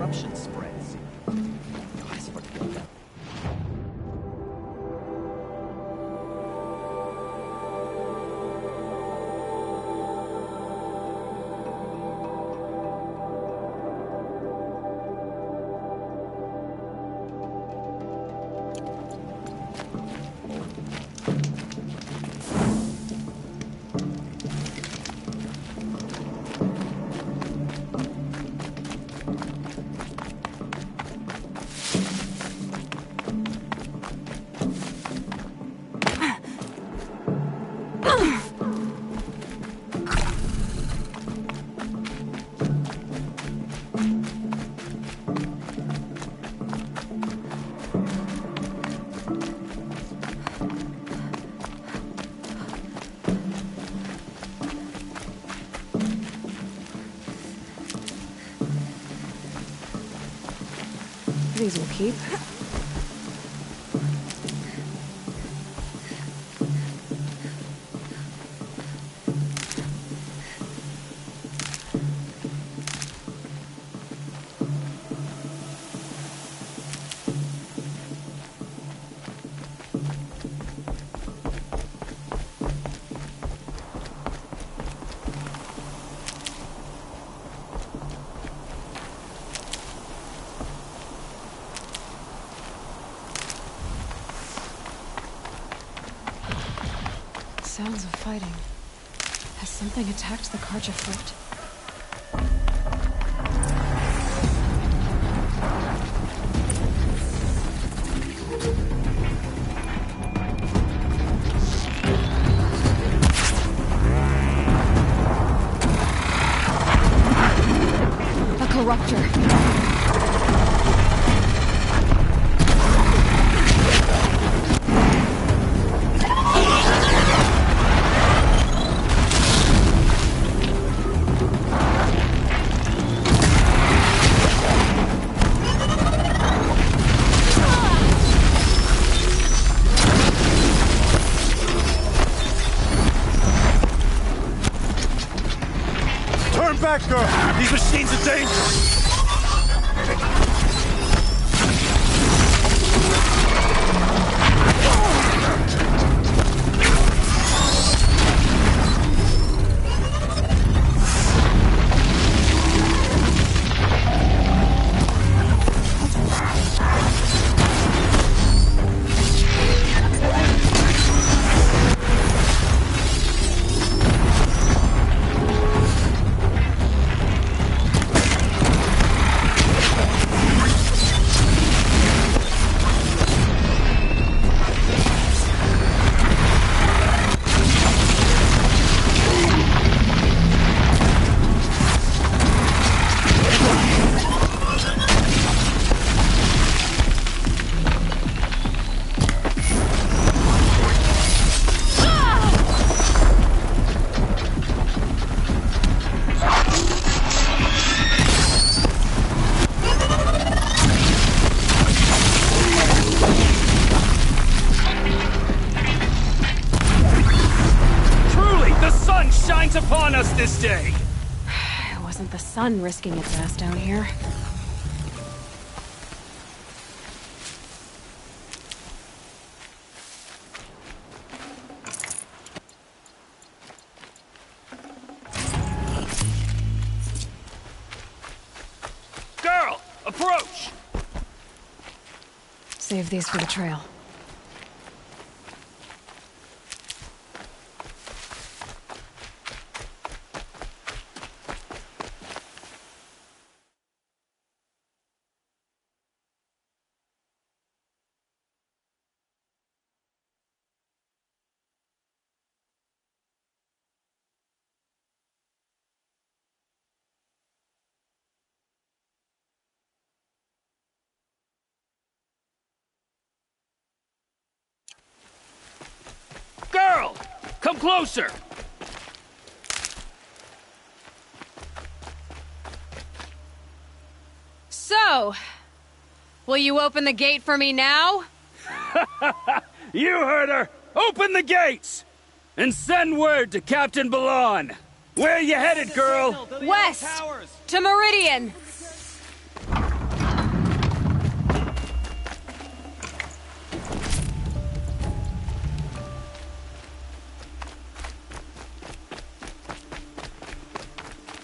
corruption spreads. I swear to God. These will keep. Sounds of fighting. Has something attacked the Carja fort? A corruptor. Back, girl! These machines are dangerous! Upon us this day! It wasn't the sun risking its ass down here. Girl! Approach! Save these for the trail. Girl! Come closer! So, will you open the gate for me now? You heard her! Open the gates! And send word to Captain Balan! Where you headed, girl? West! To Meridian!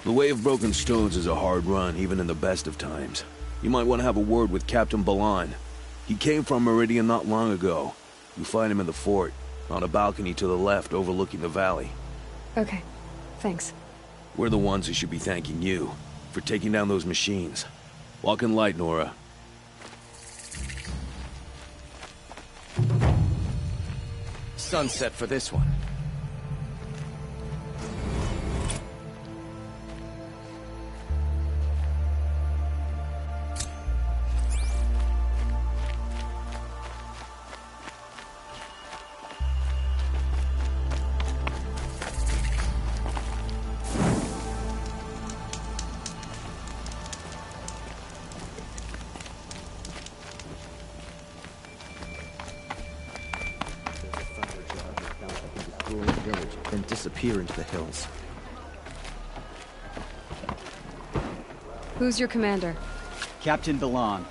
The Way of Broken Stones is a hard run, even in the best of times. You might want to have a word with Captain Balan. He came from Meridian not long ago. You find him in the fort, on a balcony to the left overlooking the valley. Okay, thanks. We're the ones who should be thanking you for taking down those machines. Walk in light, Nora. Sunset for this one. Village, then disappear into the hills. Who's your commander? Captain Balan.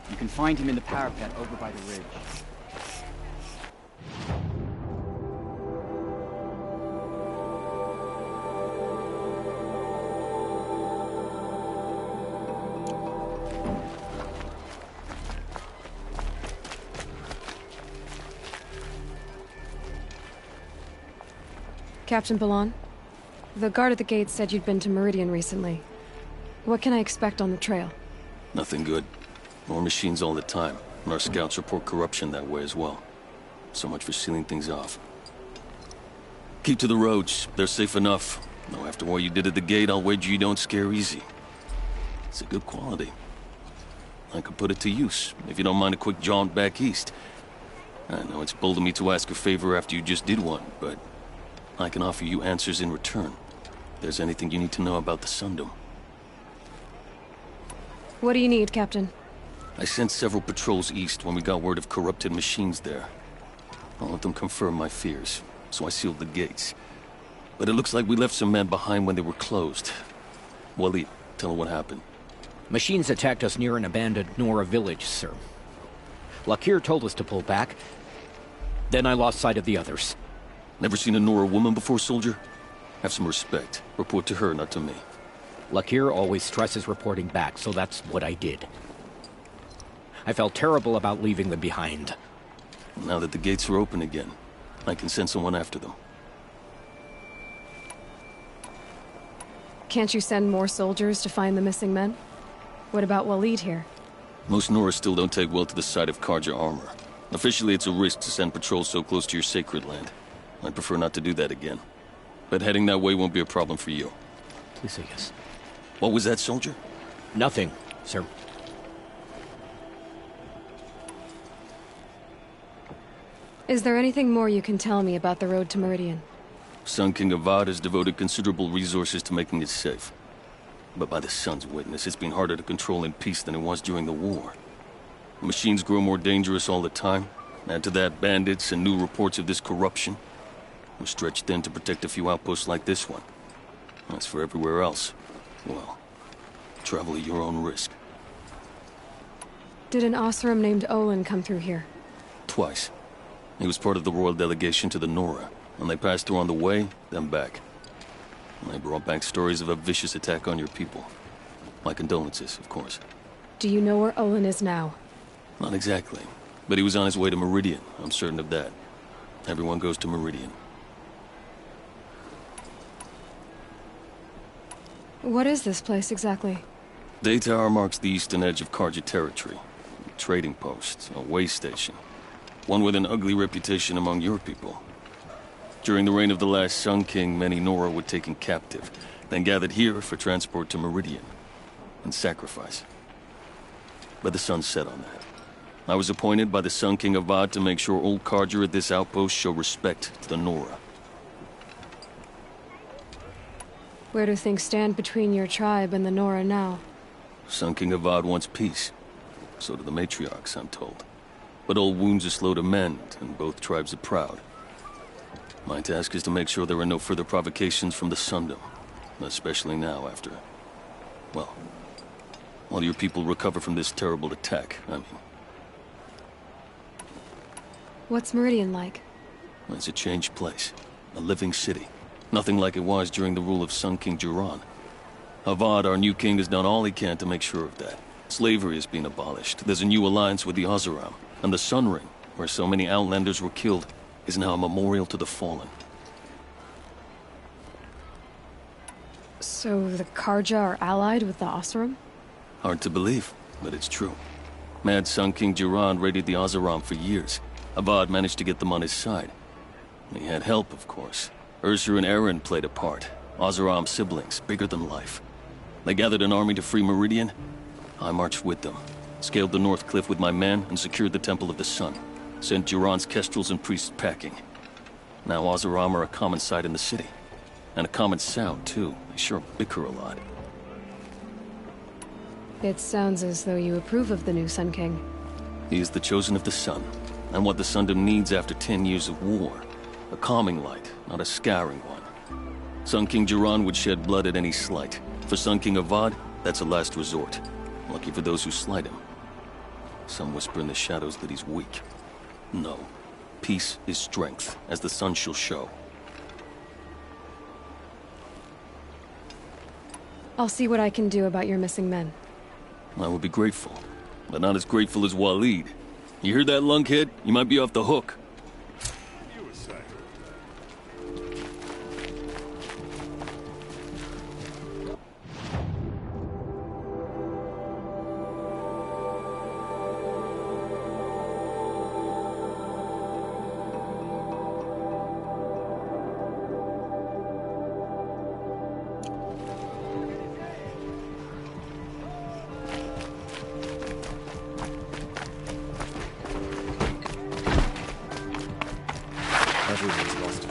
You can find him in the parapet over by the ridge. Captain Balan? The guard at the gate said you'd been to Meridian recently. What can I expect on the trail? Nothing good. More machines all the time, and our scouts report corruption that way as well. So much for sealing things off. Keep to the roads. They're safe enough. Though after what you did at the gate, I'll wager you don't scare easy. It's a good quality. I could put it to use, if you don't mind a quick jaunt back east. I know it's bold of me to ask a favor after you just did one, but I can offer you answers in return. If there's anything you need to know about the Sundom. What do you need, Captain? I sent several patrols east when we got word of corrupted machines there. All of them confirmed my fears, so I sealed the gates. But it looks like we left some men behind when they were closed. Waleed, tell her what happened. Machines attacked us near an abandoned Nora village, sir. Lakir told us to pull back. Then I lost sight of the others. Never seen a Nora woman before, soldier? Have some respect. Report to her, not to me. Lakir always stresses reporting back, so that's what I did. I felt terrible about leaving them behind. Now that the gates are open again, I can send someone after them. Can't you send more soldiers to find the missing men? What about Waleed here? Most Nora still don't take well to the sight of Carja armor. Officially, it's a risk to send patrols so close to your sacred land. I'd prefer not to do that again. But heading that way won't be a problem for you. Please say yes. What was that, soldier? Nothing, sir. Is there anything more you can tell me about the road to Meridian? Sun King Avad has devoted considerable resources to making it safe. But by the Sun's witness, it's been harder to control in peace than it was during the war. Machines grow more dangerous all the time. Add to that bandits and new reports of this corruption. We're stretched thin to protect a few outposts like this one. As for everywhere else, well, travel at your own risk. Did an Osram named Olin come through here? Twice. He was part of the royal delegation to the Nora, and they passed through on the way, then back. And they brought back stories of a vicious attack on your people. My condolences, of course. Do you know where Olin is now? Not exactly, but he was on his way to Meridian, I'm certain of that. Everyone goes to Meridian. What is this place exactly? Day Tower marks the eastern edge of Carja territory. A trading post, a way station. One with an ugly reputation among your people. During the reign of the last Sun King, many Nora were taken captive, then gathered here for transport to Meridian, and sacrifice. But the sun set on that. I was appointed by the Sun King Avad to make sure old Carja at this outpost show respect to the Nora. Where do things stand between your tribe and the Nora now? Sun King Avad wants peace. So do the matriarchs, I'm told. But old wounds are slow to mend, and both tribes are proud. My task is to make sure there are no further provocations from the Sundom. Especially now after... well, while your people recover from this terrible attack, I mean. What's Meridian like? It's a changed place. A living city. Nothing like it was during the rule of Sun King Jiran. Avad, our new king, has done all he can to make sure of that. Slavery has been abolished. There's a new alliance with the Oseram. And the Sun Ring, where so many Outlanders were killed, is now a memorial to the fallen. So the Karja are allied with the Oseram? Hard to believe, but it's true. Mad Sun King Jiran raided the Oseram for years. Avad managed to get them on his side. He had help, of course. Ursur and Eren played a part. Oseram siblings, bigger than life. They gathered an army to free Meridian. I marched with them, scaled the North Cliff with my men, and secured the Temple of the Sun. Sent Jiran's kestrels and priests packing. Now Oseram are a common sight in the city. And a common sound, too. They sure bicker a lot. It sounds as though you approve of the new Sun King. He is the chosen of the Sun, and what the Sundom needs after 10 years of war. A calming light, not a scouring one. Sun King Jiran would shed blood at any slight. For Sun King Avad, that's a last resort. Lucky for those who slight him. Some whisper in the shadows that he's weak. No. Peace is strength, as the sun shall show. I'll see what I can do about your missing men. I would be grateful, but not as grateful as Waleed. You hear that, lunkhead? You might be off the hook. Everyone's lost a